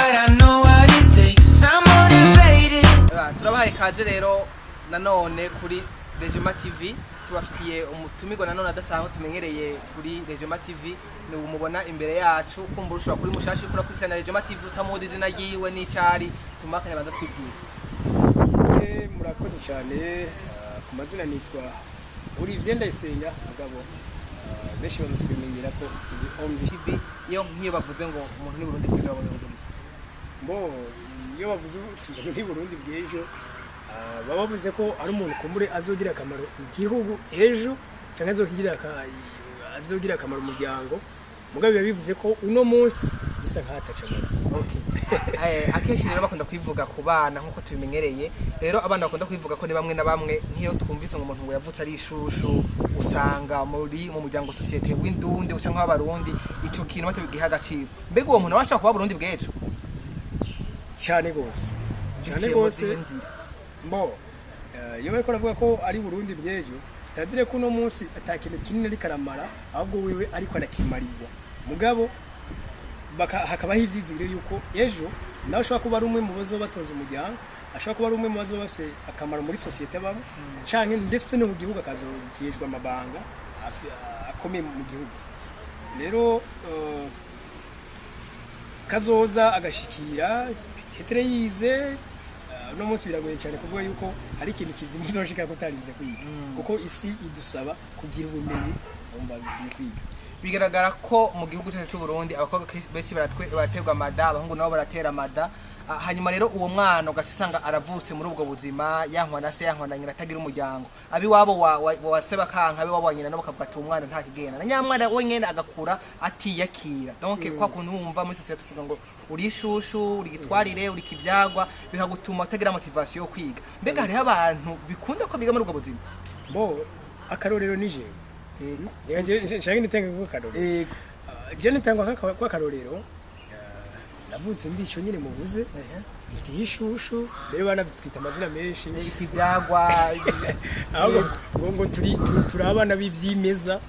but I know what it takes. I'm motivated. Turabahaye kaze rero nanone kuri Rejima TV. Tubafitiye umutumirwa nanone adasanzwe tumenyereye kuri Rejima TV. Ni umubona imbere yacu kumbura ushobora kuri mushashi kuri kwitana Rejima TV utamuzi izina yiwe n'icari tumakanya banza twibwira. Murakoze cyane ku mazina nitwa Olivier Ndayisenga mugabo benshi bamusibimenyera ko Om TV iyo nkiyo bavuze ngo umuntu ni Burundi bw'ejo babone bo iyo bavuze umuntu ni Burundi bw'ejo baba bavuze ko ari umuntu kumbure azogira akamaro igihugu ejo cyangwa azogira akamaro umuryango mugabo biba bivuze ko uno munsi bisa nk'ataca amazi. Akenshi rero bakunda kwivuga ku bana nkuko tubimenyereye rero abana bakunda kwivuga ko ni bamwe na bamwe nk'iyo twumvise ngo umuntu yavutse ari ishushu usanga muri mu muryango societe w'indundi cyangwa abarundi ico kintu batabigiha agaciro mbega uwo muntu washaka kuba Burundi bw'ejo cyane gose mbo iyo bariko ravuga ko ari Burundi bw'ejo c'est-à-dire ko no munsi atakintu kinini ari karamara ahubwo wewe ariko anakimarirwa mugabo hakabaho ivyizigiro yuko ejo nawe ushobora kuba ari umwe mu bazo batonze umuryango ashobora kuba ari umwe mu bazo bafise akamaro muri societe babo canke ndetse no mu gihugu akazokijwe amabanga akomeye mu gihugu rero kazoza agashikira tetre yize no munsi biragoye cyane kuvuga yuko hari ikintu kizima uzoshika kutarinze kwiga kuko isi idusaba kugira ubumenyi umva ni kwiga. Bigaragara ko mu gihugu cyacu cy'u Burundi abakobwa benshi baraterwa amada abahungu nabo baratera amada hanyuma rero uwo mwana ugasanga aravutse muri ubwo buzima yankwana se yankwana nyina atagira umuryango abi wabo waseba kanka abi wabo nyina nabo kavuga umwana nta kigena na nyamwana wenyene agakura atiyakira donc kwa kuntu wumva muri societe tuvuga ngo uri ishushu uri gitwarire uri kivyagwa bikagutuma utagira motivation yo kwiga mbega hari abantu bikunda ko biga muri ubwo buzima bo akarorero nije nshaka nitanga ko karorero je nitanga kwa karorero navutse ndico nyine muvuze ndi ishushu mbere bana bitwita amazina menshi ikivyagwa ahubwo ngo turi abana bivyimeza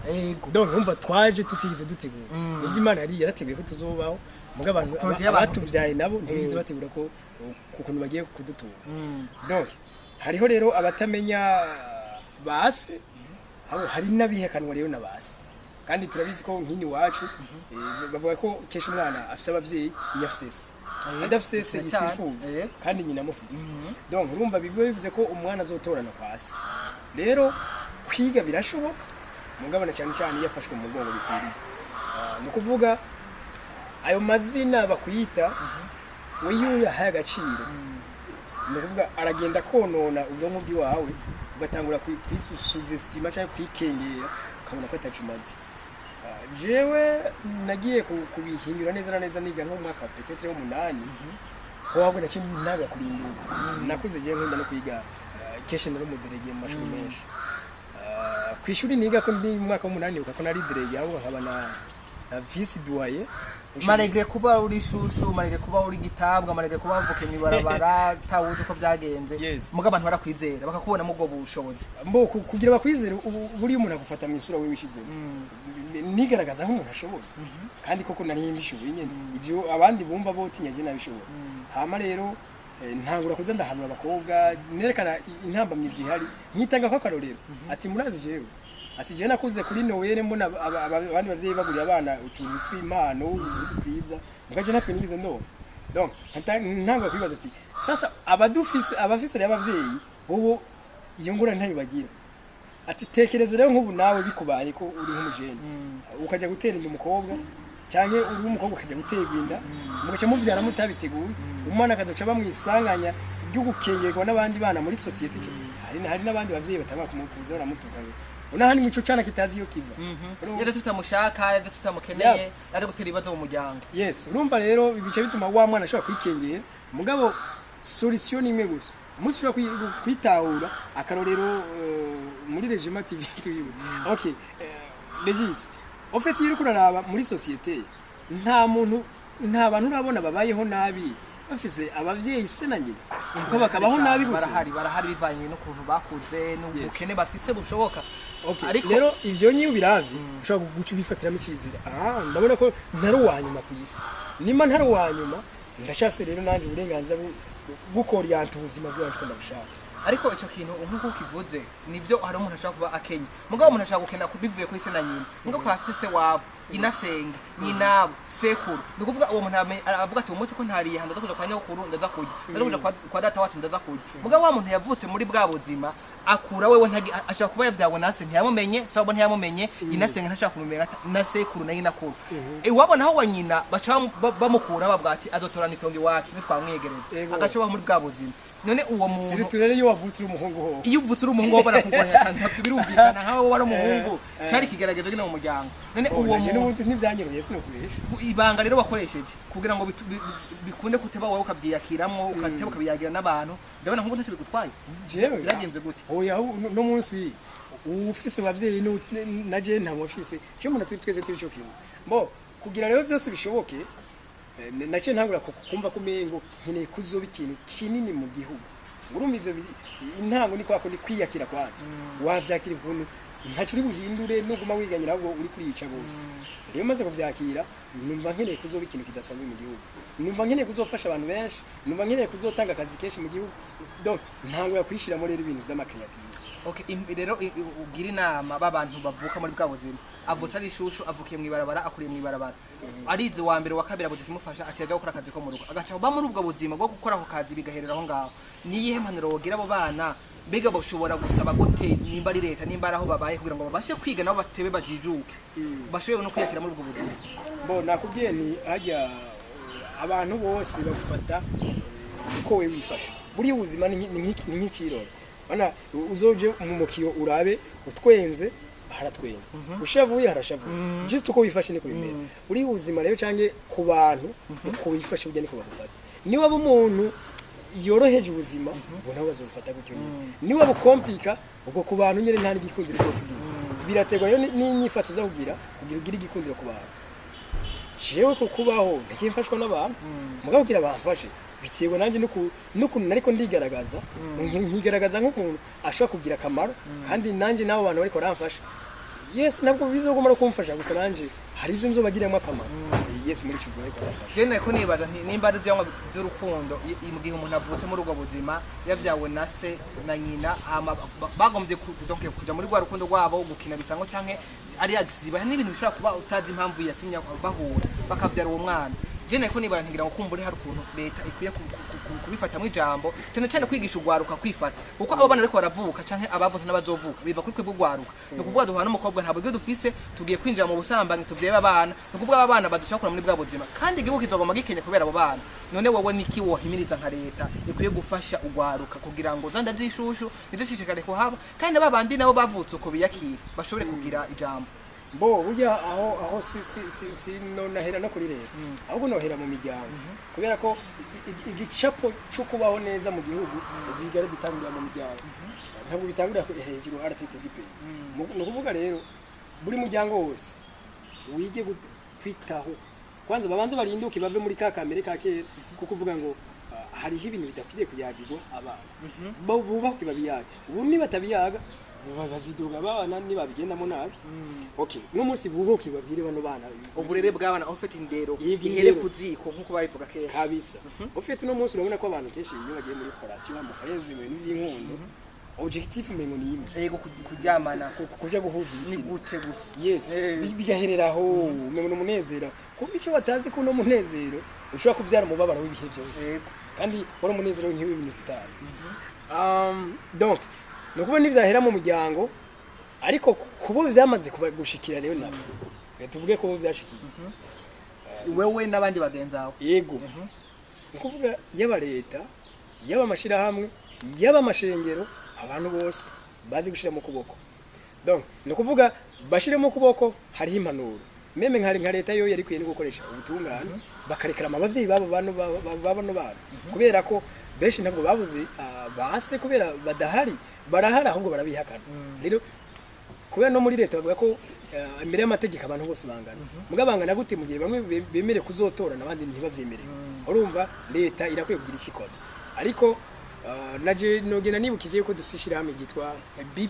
donc umva twaje tutigize dutegura ivyo Imana yari yarateguye ko tuzobaho muga abantu batuvyaye nabo ntibize bategura ko kukuntu bagiye kudutura donc hariho rero abatamenya base hari nabihekanwa rero nabasi kandi turabizi ko nkini wacu bavuga ko kesha umwana afise abavyeyi yafise adafise yitwifuza kandi nyina mufise donc urumva bivuze ko umwana azotorana kwasi rero kwiga birashoboka mugabana cyane cyane yafashwe mu mugongo bikwiriye no kuvuga ayo mazina bakuyita weyo yahaye agaciro no kuvuga aragenda konona ubwonko bwiwawe ugatangura kwisuzuza estima cyangwa kwikengera ukabona ko atacumaze jewe nagiye kubihindura neza na neza niga nko mwaka peut-être w'umunani ko wabwo na kintu naga kurinduka nakuze je nkunda no kwiga keshe no muderege mu mashuri menshi kwishuri niga ko ndi mwaka w'umunani uko nari derege aho nkaba na vice doyen malgré kuba uri shushu malgré kuba uri gitabwa malgré kuba mvuke mibarabara tawuze ko byagenze muga abantu barakwizera bakakubona mu bwo bushobozi mbo kugira bakwizera buri umuntu agufata mu isura we wishize nigaragaza nk'umuntu ashoboye kandi koko nari ndishoboye nyene ivyo abandi bumva bo tinyaje nabishoboye hama rero ntangura kuza ndahanura abakobwa nerekana intambamyizi hari nkitanga ko karorero ati murazi jewe ati je nakuze kuri Noel mbona abandi bavyeyi baguriye abana utuntu tw'impano twiza mugaje natwe nigize ndo donc ntanga kwibaza ati sasa abafise y'abavyeyi bobo iyo ngura ntayibagira ati tekereza rero nk'ubu nawe bikubaye ko uri nk'umujene ukaja gutera inda umukobwa canke uri umukobwa ukaja guterwa inda mugaca muvyara mutabiteguye umwana akazaca bamwisanganya byo gukengerwa n'abandi bana muri societe hari n'abandi bavyeyi batanga kumukuza baramutuka unahani mico cyana kitazi yo kiva yero tutamushaka yero tutamukeneye ari gutera ibibazo mu muryango yes urumva rero ibice bituma wa mwana ashobora kwikengera mugabo solution imwe gusa musi shobora kwitahura akarorero muri Rejima TV tuyiwe okay Regis en fait yiri kuraraba muri societe nta bantu urabona babayeho nabi bafise abavyeyi se na nyina ko bakabaho nabi gusa barahari bivanye no kuntu bakuze n'ubukene bafise bushoboka ariko rero ivyo nyi biravye ushobora guca bifatira mu kizira ndabona ko ntari wanyuma ku isi nima ntari wanyuma ndashafise rero nanje uburenganzira bukorienta ubuzima bwacu ndabishaka. ariko ico kintu nkuko kivuze nivyo hari umuntu ashaka kuba akenye mugabo umuntu ashaka gukena kubivuye kuri se na nyina mugabo ko afite se wabo inasenge nyinabo sekuru ndikuvuga uwo muntu avuga ati umunsi ko ntariye handaza kuja kwa nyakuru ndaza kurya ndaza kuja kwa data wacu ndaza kurya mugabo wa muntu yavutse muri bwa buzima akura wewe ashaka kuba yavyawe nase ntiyamumenye sabo ntiyamumenye inasenge ntashaka kumumenya na sekuru na nyinakuru wabona aho wa nyina baca bamukura bavuga ati azotorana itongo iwacu nitwamwegereza agaca muri bwa buzima none uwo muntu siri turere iyo wavutse uri umuhungu ho iyo uvutse uri umuhungu bana kugwanya cyane birumvikana nkaho wari umuhungu cyari kigerageje gine mu muryango none uwo muntu ntivyanyeruye sino kubesha ibanga rero wakoresheje kugira ngo bikunde kuteba wowe ukavyiyakiramwo ukateba ukabiyagira n'abantu ndabona nkuko ntacyo bigutwaye jewe byagenze gute oya no munsi ufise abavyeyi naje nta mufise cyo umuntu twese turi cyo kintu bo kugira rero byose bishoboke nace ntangura kumva kumengo nkeneye kuzoba ikintu kinini mu gihugu urumva ivyo intango ni kwako ni kwiyakira kwanza wavyakira ibuntu ntacyo uri buhindure no guma wiganyira ahubwo uri kuriyica bose rero maze kuvyakira numva nkeneye kuzoba ikintu kidasanzwe mu gihugu numva nkeneye kuzofasha abantu benshi numva nkeneye kuzotanga akazi kenshi mu gihugu donc ntangura kwishiramo rero ibintu vy'amakreativity. Okay, rero ugira inama b'abantu bavuka muri bwa buzima avutse ari ishushu avukiye mwibarabara akuriye mwibarabara arize wa mbere wa kabiri abuze kimufasha akiyaje gukora akazi ko mu rugo agaca ba muri ubwo buzima bwo gukora ako kazi bigaherera aho ngaho niyihe mpanuro wogira abo bana bega bashobora gusaba gute nimba ari leta nimba araho babaye kugira ngo babashe kwiga nabo batebe bajijuke bashoboye no kwiyakira muri ubwo buzima bo nakubwiye ni ajya abantu bose bagufata uko we wifasha buri ubuzima ni nk'ikirori bana uzoje mu mukiyo urabe utwenze haratwenga ushavuye harashavuye just uko wifashe niko bimera uri ubuzima rero canke ku bantu uko wifashe ujya niko bagufata ni waba umuntu yoroheje ubuzima ngo nawe bazofata gutyo ni waba komplika ubwo ku bantu nyene nta n'igikundiro cyofugiza birategwa rero n'inyifato za kugira igikundiro ku bantu jewe ko kubaho ndakimfashwa n'abantu mugabo kugira bamfashe bitewe nanje nukuntu nariko ndigaragaza nkigaragaza nk'ukuntu ashobora kugira akamaro kandi nanje nabo bantu bariko baramfasha yes nabwo bizogomara kumfasha gusa nanje hari ivyo nzobagiramo akamaro yes muri cyo bariko barafasha jene ko nibaza nimba ari byanwa by'urukundo mu gihe umuntu avutse muri ubwo buzima yavyawe na se na nyina bagombye kuja muri rwa rukundo rwabo gukina bisango canke ari agisiba n'ibintu bishobora kuba utazi impamvu yatinya bahura bakavyara uwo mwana jene ko niba ntigira ngo kumbure hari ukuntu leta ikwiye kubifata mu ijambo cyane kwigisha ugwaruka kwifata uko abo bana ariko baravuka canke abavuze n'abazovuka biva kuri kwebwe ugwaruka no kuvuga duhana n'umukobwa ntabwo byo dufise tugiye kwinjira mu busambanyi tuvyeba abana no kuvuga abana badushaka muri bwa buzima kandi igihugu kizogoma gikenye kubera abo bana none wowe niki wohimiriza nka leta ikwiye gufasha ugwaruka kugira ngo zanda zishushu nizishikare ko haba kandi abandi nabo bavutse uko biyakira bashobore kugira ijambo bo burya aho si no nahera no kuri leta ahubwo nohera mu miryango kubera ko igicapo cyo kubaho neza mu gihugu bigara bitangurira mu miryango ntabwo bitangurira hejuru RTTP no kuvuga rero buri muryango wose wige kwitaho kwanza babanze barinduke bave muri ka kamere ka kera kuko uvuga ngo hariho ibintu bidakwiriye kuyagirwa abana bubaho kibabiyaga ubu nibatabiyaga baziduga abana nibabigendamo nabi okay n'umunsi buboki babwire bano bana uburere bw'abana ofite indero ihere kuziko nkuko babivuga kera kabisa ofite no munsi urabona ko abantu kenshi iyo bagiye muri formation mu kayenzi mu bintu by'inkondo objectif mengo ni imwe yego kuryamana kuja guhuza ni gute gusa yes bigahereraho mengo n'umunezero kuko icyo batazi ko no munezero ushobora kubyara umubabaro w'ibihe byose kandi wari umunezero nk'ibi bintu tutari donc nukuba n'ivyahera mu muryango ariko kubo vyamaze gushikira rero nabo tuvuge ko vyashikiye wewe n'abandi bagenzawe yego nukuvuga yaba leta yaba amashira hamwe yaba amashengero abantu bose bazi gushira mu kuboko donc nukuvuga bashire mu kuboko hari impanuro meme nka leta yo yari kwiye gukoresha ubutungane bakarekera abavyeyi babo bano kubera ko benshi ntabwo babuze base kubera badahari barahara ahubwo barabihakana rero kubera no muri leta bavuga ko imbere y'amategeko abantu bose bangana mugabangana gute mu gihe bamwe bemere kuzotora nabandi ntibavyemere urumva leta irakwiye kugira ikikoze ariko naje nogena nibukije ko dufishira hamwe gitwa Be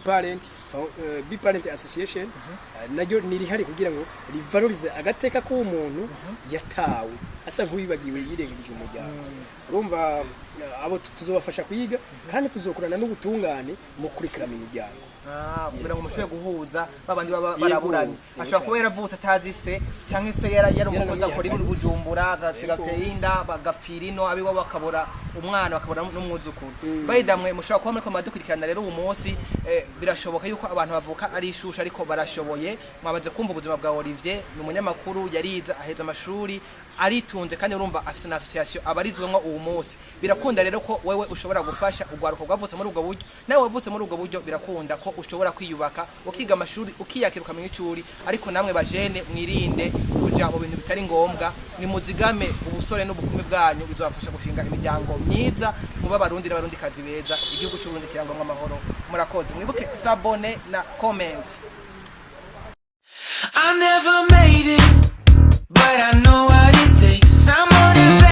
Parent Association naryo niri hari kugira ngo rivalorize agateka ko umuntu yatawe asa nk'uwibagiwe yirengagije umuryango urumva abo tuzobafasha kuyiga kandi tuzokorana n'ubutungane mu kurikirana imiryango kugira ngo mushobore guhuza babandi baraburanye ashobora kuba yaravutse atazi se cyangwa se yari umukozi akora ibintu Bujumbura agasiga inda bagapfira ino abibo bakabura umwana bakabura n'umwuzukuru bayidamwe mushobora kuba muri dukurikirana rero uwo munsi birashoboka yuko abantu bavuka ari ishusha ariko barashoboye mwabaze kumva ubuzima bwa Olivier ni umunyamakuru yariza aheza amashuri aritunze kandi urumva afite na association abarizwemo uwo munsi birakunda rero ko wewe ushobora gufasha ugwaruko gwavutse muri ubwo buryo nawe wavutse muri ubwo buryo birakunda ko ushobora kwiyubaka ukiga amashuri ukiyakiruka mu icuri ariko namwe bajene mwirinde kuja mu bintu bitari ngombwa ni muzigame ubusore n'ubukumi bwanyu bizabafasha gushinga imiryango myiza mu babarundi n'abarundi kazi beza igihugu cy'u Burundi kirangwa amahoro murakoze mwibuke sabone na comment I never made it but I